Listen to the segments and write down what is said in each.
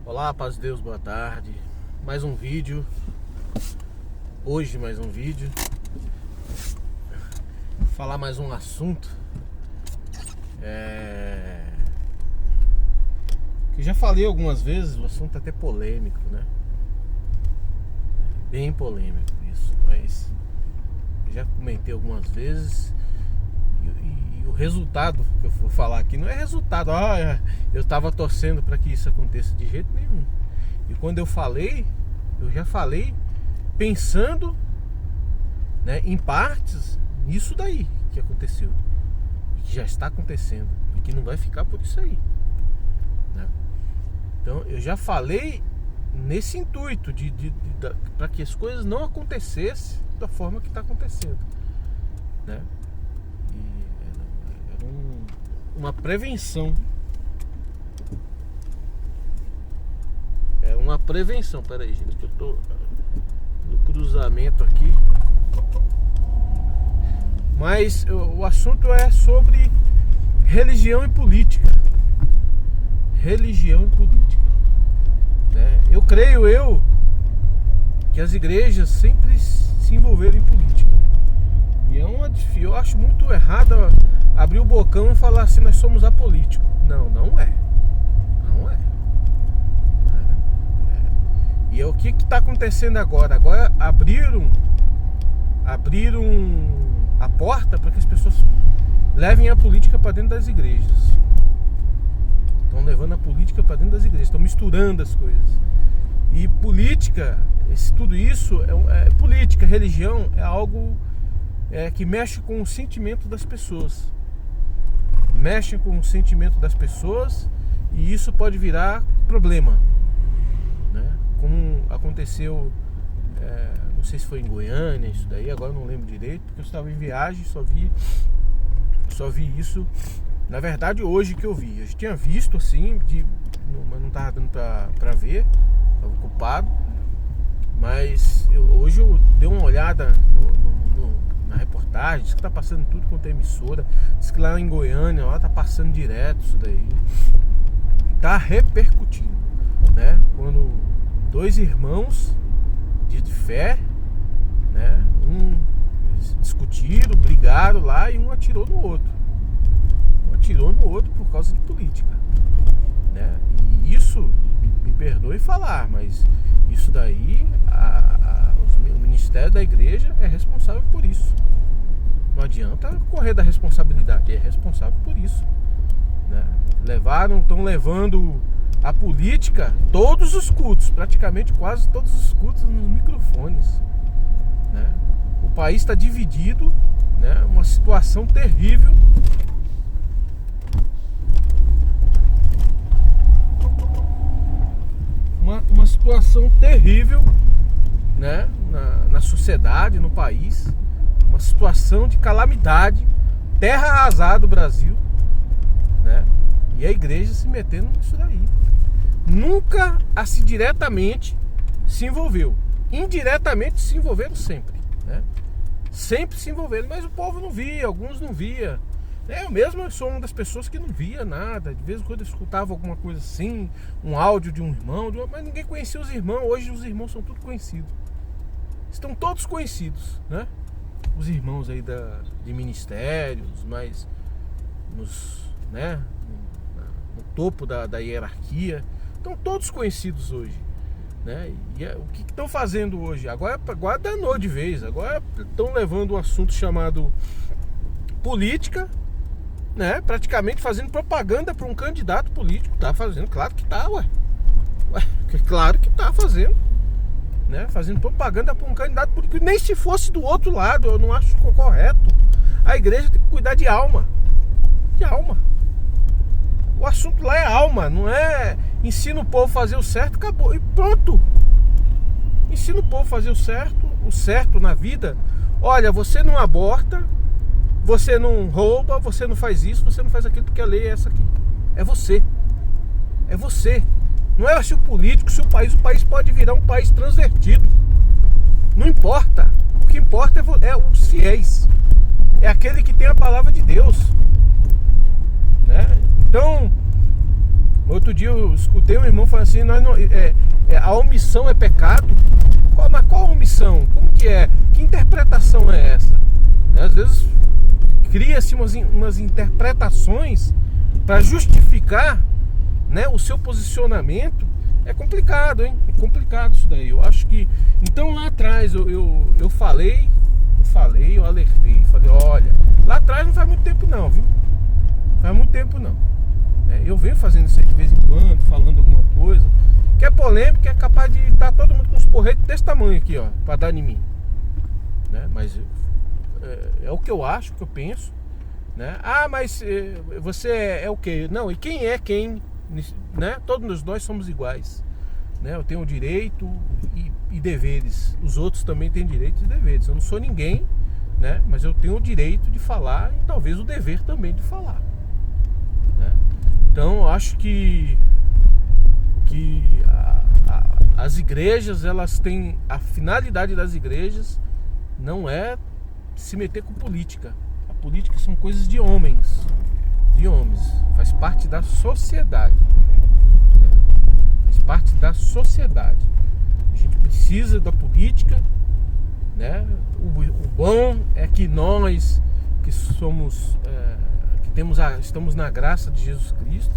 Olá, paz de Deus, boa tarde. Mais um vídeo. Hoje mais um vídeo. Falar mais um assunto. Que já falei algumas vezes, o assunto é até polêmico, né? Bem polêmico isso, mas já comentei algumas vezes. E o resultado que eu vou falar aqui não é resultado, eu estava torcendo para que isso aconteça de jeito nenhum. E quando eu falei, eu já falei pensando, né, em partes nisso daí que aconteceu, que já está acontecendo e que não vai ficar por isso aí, né? Então eu já falei nesse intuito para que as coisas não acontecessem da forma que está acontecendo, né? Uma prevenção. É uma prevenção. Pera aí, gente, que eu tô no cruzamento aqui. Mas o assunto é sobre religião e política. Religião e política, né? Eu creio que as igrejas sempre se envolveram em política. E eu acho muito errado abrir o bocão e falar assim: nós somos apolíticos. Não é. Não é. E é o que está acontecendo agora? Agora abriram a porta para que as pessoas levem a política para dentro das igrejas. Estão levando a política para dentro das igrejas, estão misturando as coisas. E política, tudo isso política, religião é algo que mexe com o sentimento das pessoas. Mexe com o sentimento das pessoas e isso pode virar problema, né? Como aconteceu, não sei se foi em Goiânia, isso daí, agora eu não lembro direito, porque eu estava em viagem, só vi isso, na verdade, hoje que eu vi. Eu já tinha visto assim, mas não estava dando para ver, estava ocupado, mas hoje eu dei uma olhada na reportagem, diz que tá passando tudo quanto é emissora, diz que lá em Goiânia, lá tá passando direto isso daí, tá repercutindo, né? Quando dois irmãos de fé, né, discutiram, brigaram lá e um atirou no outro por causa de política, né? E isso, me perdoe falar, mas isso daí o ministério da igreja é responsável por isso. Não adianta correr da responsabilidade, é responsável por isso, né? Estão levando a política, todos os cultos, praticamente quase todos os cultos nos microfones, né? O país está dividido, né? Uma situação terrível. Uma situação terrível, né? Na sociedade, no país, uma situação de calamidade, terra arrasada do Brasil, né? E a igreja se metendo nisso daí. Nunca assim diretamente se envolveu, indiretamente se envolveram sempre, né? Sempre se envolveram, mas o povo não via, alguns não via. Eu mesmo sou uma das pessoas que não via nada. De vez em quando eu escutava alguma coisa assim, um áudio de um irmão, mas ninguém conhecia os irmãos. Hoje os irmãos são todos conhecidos. Estão todos conhecidos, né? Os irmãos aí de ministérios, mas no topo da hierarquia, estão todos conhecidos hoje, né? E o que estão fazendo hoje? Agora danou de vez. Agora estão levando um assunto chamado política, né? Praticamente fazendo propaganda para um candidato político. Tá fazendo, claro que tá, claro que tá fazendo, né? Fazendo propaganda para um candidato político. Nem se fosse do outro lado, eu não acho correto. A igreja tem que cuidar de alma. De alma. O assunto lá é alma, não é ensina o povo a fazer o certo, acabou, e pronto. Ensina o povo a fazer o certo na vida. Olha, você não aborta, você não rouba, você não faz isso, você não faz aquilo, porque a lei é essa aqui. É você. É você. Não é se o político, se o país pode virar um país transvertido. Não importa. O que importa é os fiéis. É aquele que tem a palavra de Deus, né? Então, Outro dia eu escutei um irmão falando assim, a omissão é pecado. Mas qual omissão? Como que é? Que interpretação é essa? Às vezes cria-se umas interpretações para justificar, né, o seu posicionamento. É complicado, hein? É complicado isso daí. Eu acho que... Então lá atrás eu falei, eu alertei, falei, olha, lá atrás não faz muito tempo não, viu? Não faz muito tempo não. Eu venho fazendo isso aí de vez em quando, falando alguma coisa que é polêmica, é capaz de estar todo mundo com os porretes desse tamanho aqui, ó, pra dar em mim, né? Mas é o que eu acho, o que eu penso, né? Ah, mas você é o quê? Não, e quem é quem, né? Todos nós somos iguais, né? Eu tenho direito e deveres, os outros também têm direitos e deveres. Eu não sou ninguém, né? Mas eu tenho o direito de falar e talvez o dever também de falar, né? Então eu acho que as igrejas, elas têm, a finalidade das igrejas não é se meter com política. A política são coisas de homens, faz parte da sociedade, né? Faz parte da sociedade. A gente precisa da política, né? O bom é que nós que somos estamos na graça de Jesus Cristo,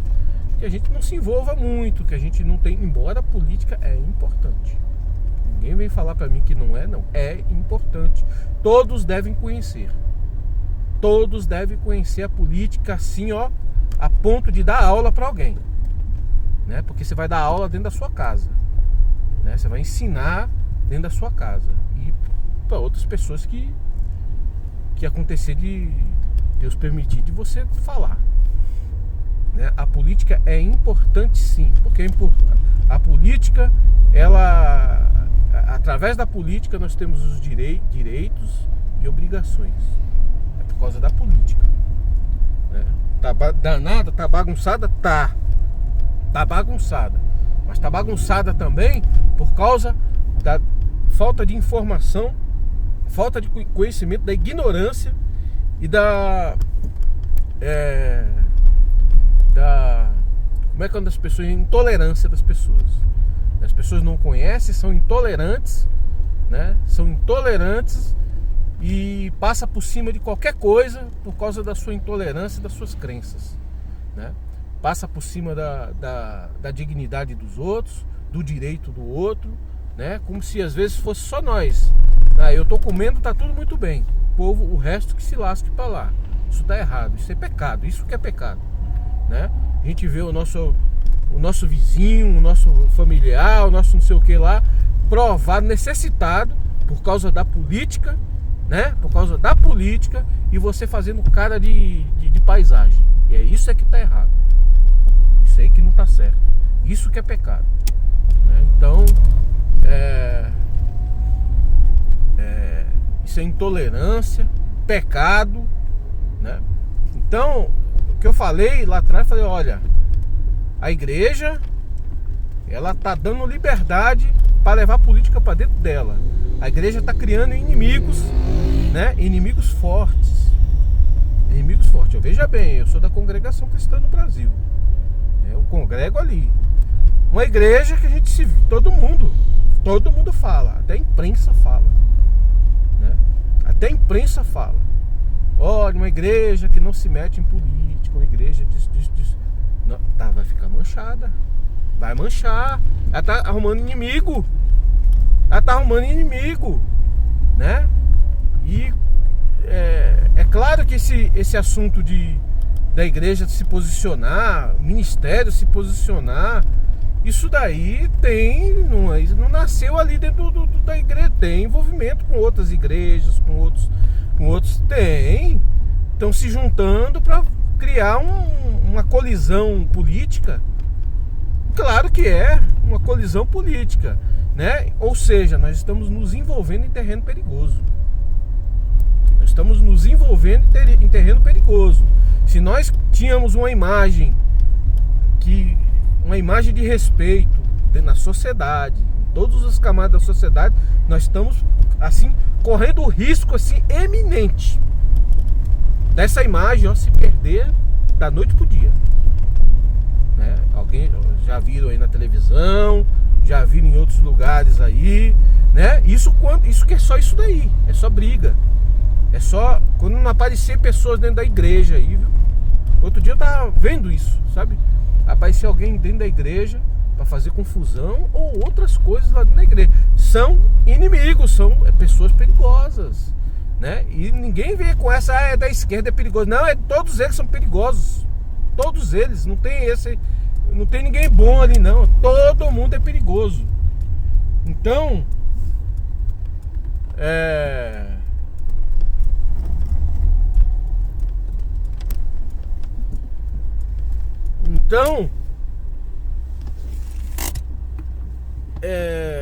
que a gente não se envolva muito, que a gente não tem, embora a política é importante. Ninguém vem falar para mim que não é, não. É importante. Todos devem conhecer. Todos devem conhecer a política assim, ó, a ponto de dar aula para alguém, né? Porque você vai dar aula dentro da sua casa, né? Você vai ensinar dentro da sua casa e para outras pessoas que acontecer de Deus permitir de você falar, né? A política é importante sim, porque a política, ela, através da política nós temos os direitos e obrigações. É por causa da política, né? Tá danada, tá bagunçada, tá bagunçada, mas tá bagunçada também por causa da falta de informação, falta de conhecimento, da ignorância e como é que é das pessoas, intolerância das pessoas. As pessoas não conhecem, são intolerantes, né? São intolerantes e passa por cima de qualquer coisa por causa da sua intolerância e das suas crenças, né? Passa por cima da dignidade dos outros, do direito do outro, né? Como se às vezes fosse só nós. Eu tô comendo, tá tudo muito bem. O povo, o resto que se lasque para lá. Isso tá errado, isso é pecado, isso que é pecado, né? A gente vê o nosso vizinho, o nosso familiar, o nosso não sei o que lá, provado, necessitado por causa da política, né? Por causa da política, e você fazendo cara de paisagem. E é isso que tá errado. Isso aí que não tá certo. Isso que é pecado, né? Então, isso é intolerância, pecado, né? Então, o que eu falei lá atrás, falei, olha, a igreja, ela tá dando liberdade para levar a política para dentro dela. A igreja está criando inimigos, né? Inimigos fortes. Veja bem, eu sou da Congregação Cristã no Brasil. Eu congrego ali. Uma igreja que a gente todo mundo fala, até a imprensa fala, né? Até a imprensa fala. Olha, uma igreja que não se mete em política, uma igreja disso. Não, vai ficar manchada. Vai manchar. Ela tá arrumando inimigo. Né? E é claro que esse assunto da igreja se posicionar, o ministério se posicionar, isso daí não nasceu ali dentro da igreja. Tem envolvimento com outras igrejas, com outros tem. Estão se juntando para criar uma colisão política. Claro que é uma colisão política, né? Ou seja, nós estamos nos envolvendo em terreno perigoso. Em terreno perigoso. Se nós tínhamos uma imagem de respeito na sociedade, em todas as camadas da sociedade, nós estamos assim correndo o risco assim eminente dessa imagem, ó, se perder da noite pro dia. né? Alguém já viram aí na televisão, já viram em outros lugares aí, né? Isso que é só isso daí, é só briga. É só quando não aparecer pessoas dentro da igreja aí, viu? Outro dia eu tava vendo isso, sabe? Aparecer alguém dentro da igreja para fazer confusão ou outras coisas lá dentro da igreja. São inimigos, são pessoas perigosas, né? E ninguém vê com essa, é da esquerda, é perigoso. Não, todos eles são perigosos. Todos eles, não tem ninguém bom ali não. Todo mundo é perigoso. Então,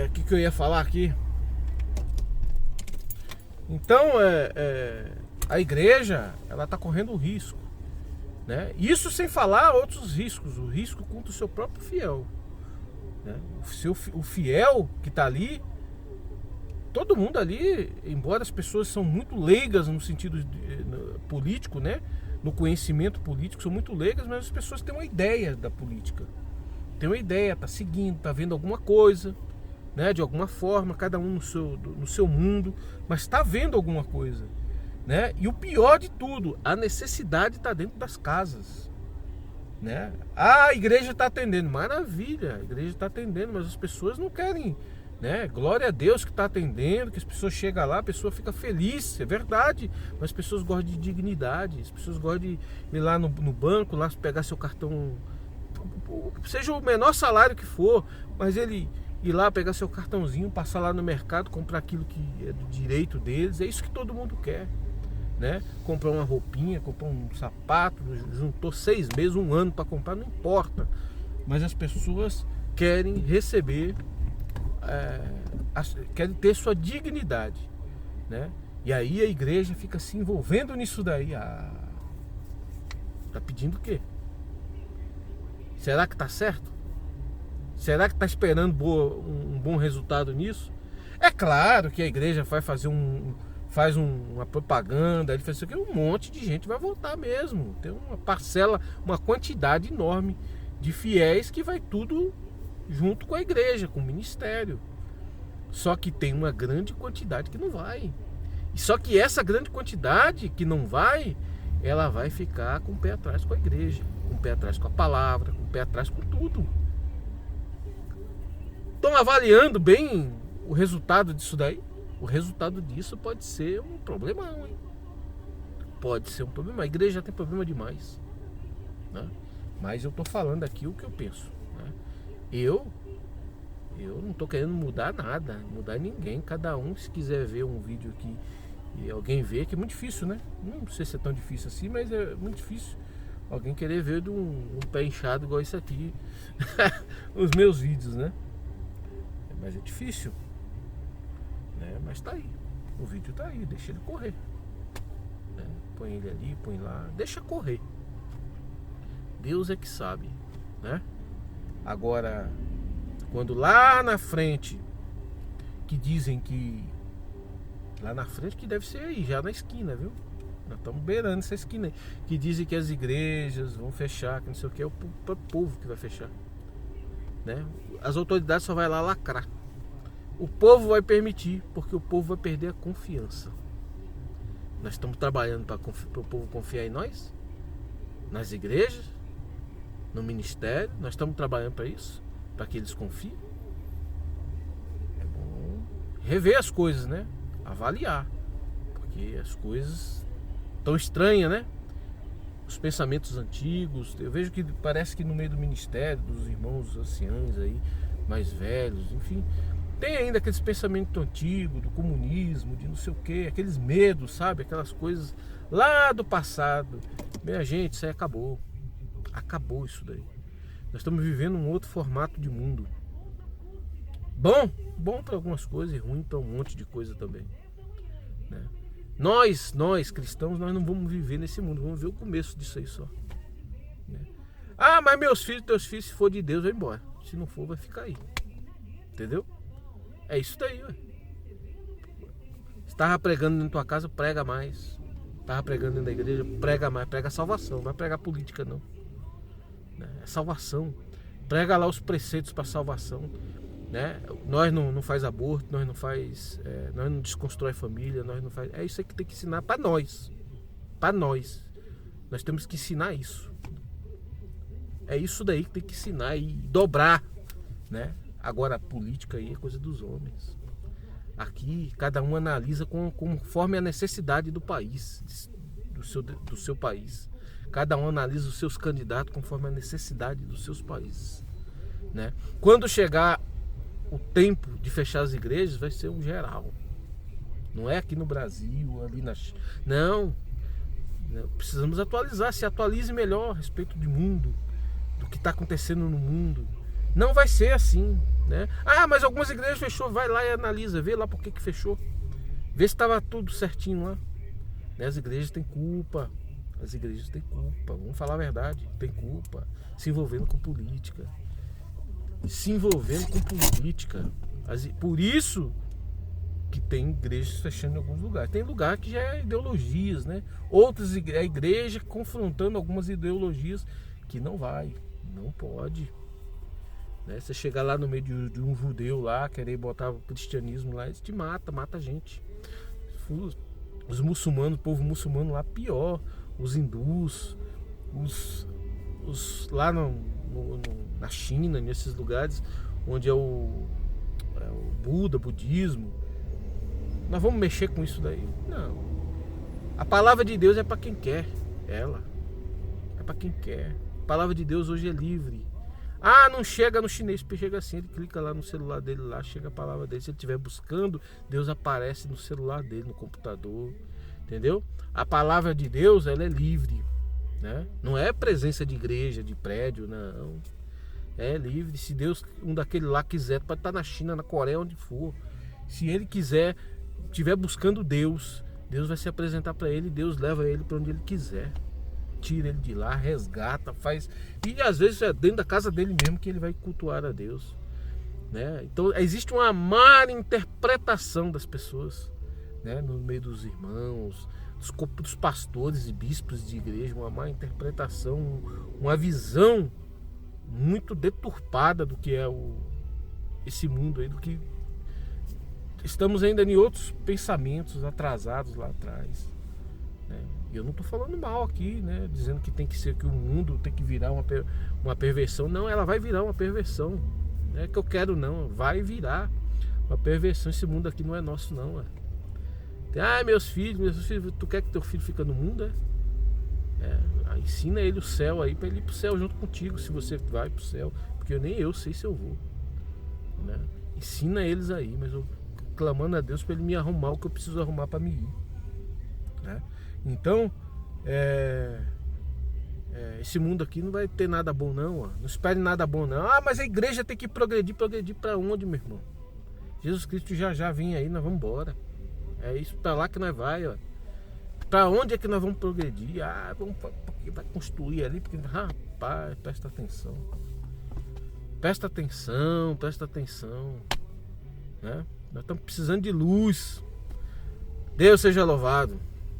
o que eu ia falar aqui? Então, a igreja, ela tá correndo um risco, né? Isso sem falar outros riscos, o risco contra o seu próprio fiel, né? O fiel que tá ali, todo mundo ali, embora as pessoas são muito leigas no sentido político, né? No conhecimento político, são muito leigas, mas as pessoas têm uma ideia da política. Tem uma ideia, tá seguindo, tá vendo alguma coisa, né? De alguma forma, cada um no seu mundo, mas está vendo alguma coisa, né? E o pior de tudo, a necessidade está dentro das casas, né? A igreja está atendendo, maravilha, a igreja está atendendo, mas as pessoas não querem, né? Glória a Deus que está atendendo, que as pessoas chegam lá, a pessoa fica feliz, é verdade, mas as pessoas gostam de dignidade, as pessoas gostam de ir lá no banco, lá pegar seu cartão, seja o menor salário que for, mas ele ir lá pegar seu cartãozinho, passar lá no mercado, comprar aquilo que é do direito deles. É isso que todo mundo quer, né? Comprar uma roupinha, comprar um sapato, juntou 6 meses, 1 ano para comprar, não importa, mas as pessoas querem receber, querem ter sua dignidade, né? E aí a igreja fica se envolvendo nisso daí. Tá pedindo o quê? Será que tá certo? Será que tá esperando um bom resultado nisso? É claro que a igreja vai fazer uma propaganda, ele faz isso aqui, um monte de gente vai votar mesmo. Tem uma parcela, uma quantidade enorme de fiéis que vai tudo junto com a igreja, com o ministério. Só que tem uma grande quantidade que não vai. E só que essa grande quantidade que não vai, ela vai ficar com o pé atrás com a igreja, com o pé atrás com a palavra, com o pé atrás com tudo. Estão avaliando bem o resultado disso daí? O resultado disso pode ser um problemão, hein? Pode ser um problema. A igreja já tem problema demais, né? Mas eu estou falando aqui o que eu penso, né? Eu não estou querendo mudar nada, mudar ninguém. Cada um, se quiser ver um vídeo aqui e alguém vê, que é muito difícil, né? Não sei se é tão difícil assim, mas é muito difícil alguém querer ver de um pé inchado igual esse aqui os meus vídeos, né? Mas é difícil, né? Mas tá aí, o vídeo tá aí, deixa ele correr, né? Põe ele ali, põe lá, deixa correr. Deus é que sabe, né? Agora, quando lá na frente, que dizem que lá na frente, que deve ser aí, já na esquina, viu? Nós estamos beirando essa esquina aí, que dizem que as igrejas vão fechar, que não sei o que, é o povo que vai fechar, né? As autoridades só vai lá lacrar. O povo vai permitir, porque o povo vai perder a confiança. Nós estamos trabalhando para o povo confiar em nós, nas igrejas, no ministério. Nós estamos trabalhando para isso, para que eles confiem. É bom rever as coisas, né? Avaliar, porque as coisas estão estranhas, né? Os pensamentos antigos, eu vejo que parece que no meio do ministério, dos irmãos anciãos aí, mais velhos, enfim, tem ainda aqueles pensamentos antigos, do comunismo, de não sei o que, aqueles medos, sabe? Aquelas coisas lá do passado. Minha gente, isso aí acabou. Acabou isso daí. Nós estamos vivendo um outro formato de mundo. Bom para algumas coisas e ruim para um monte de coisa também, né? Nós cristãos, nós não vamos viver nesse mundo, vamos ver o começo disso aí só, né? Ah, mas teus filhos, se for de Deus, vai embora. Se não for, vai ficar aí. Entendeu? É isso daí, ué. Estava pregando na tua casa, prega mais. Estava pregando dentro da igreja, prega mais. Prega salvação, não vai pregar política não, né? É salvação. Prega lá os preceitos para salvação, né? Nós não faz aborto, nós não desconstrói família, nós não faz. É isso aí que tem que ensinar para nós. Para nós. Nós temos que ensinar isso. É isso daí que tem que ensinar e dobrar, né? Agora a política aí é coisa dos homens. Aqui cada um analisa conforme a necessidade do país, do seu país. Cada um analisa os seus candidatos conforme a necessidade dos seus países, né? Quando chegar o tempo de fechar as igrejas, vai ser um geral. Não é aqui no Brasil, ali na China. Não. Precisamos atualizar. Se atualize melhor a respeito do mundo, do que está acontecendo no mundo. Não vai ser assim, né? Ah, mas algumas igrejas fechou. Vai lá e analisa, vê lá por que fechou. Vê se estava tudo certinho lá. As igrejas têm culpa. As igrejas têm culpa. Vamos falar a verdade. Tem culpa. Se envolvendo com política. Por isso que tem igrejas fechando em alguns lugares. Tem lugar que já é ideologias, né? Outras a igreja confrontando algumas ideologias que não pode. Né? Você chegar lá no meio de um judeu lá, querer botar o cristianismo lá, eles te mata a gente. Os muçulmanos, o povo muçulmano lá, pior. Os hindus, os lá na China, nesses lugares onde é o Buda, budismo. Nós vamos mexer com isso daí? Não. A palavra de Deus é para quem quer. É para quem quer. A palavra de Deus hoje é livre. Ah, não chega no chinês, chega assim, ele clica lá no celular dele, lá chega a palavra dele. Se ele estiver buscando, Deus aparece no celular dele, no computador. Entendeu? A palavra de Deus, ela é livre, né? Não é presença de igreja, de prédio, não. É livre. Se Deus, um daquele lá quiser, pode estar na China, na Coreia, onde for. Se ele quiser, estiver buscando Deus, Deus vai se apresentar para ele, Deus leva ele para onde ele quiser. Tira ele de lá, resgata, faz. E às vezes é dentro da casa dele mesmo que ele vai cultuar a Deus, né? Então existe uma má interpretação das pessoas, né? No meio dos irmãos, dos pastores e bispos de igreja, uma má interpretação, uma visão muito deturpada do que é esse mundo aí, do que estamos ainda em outros pensamentos atrasados lá atrás, né? E eu não estou falando mal aqui, né? Dizendo que tem que ser, que o mundo tem que virar uma perversão. Não, ela vai virar uma perversão. Não é que eu quero, não. Vai virar uma perversão. Esse mundo aqui não é nosso, não. Meus filhos, tu quer que teu filho fique no mundo? Ensina ele o céu aí, para ele ir pro céu junto contigo, se você vai pro céu. Porque nem eu sei se eu vou, né? Ensina eles aí, mas eu clamando a Deus para ele me arrumar o que eu preciso arrumar para me ir, né? Então, esse mundo aqui não vai ter nada bom não, ó. Não espere nada bom não. Mas a igreja tem que progredir para onde, meu irmão? Jesus Cristo já vem aí, nós vamos embora. É isso, para lá que nós vai, ó. Para onde é que nós vamos progredir? Porque vai construir ali, porque, rapaz, presta atenção. Presta atenção, né? Nós estamos precisando de luz. Deus seja louvado.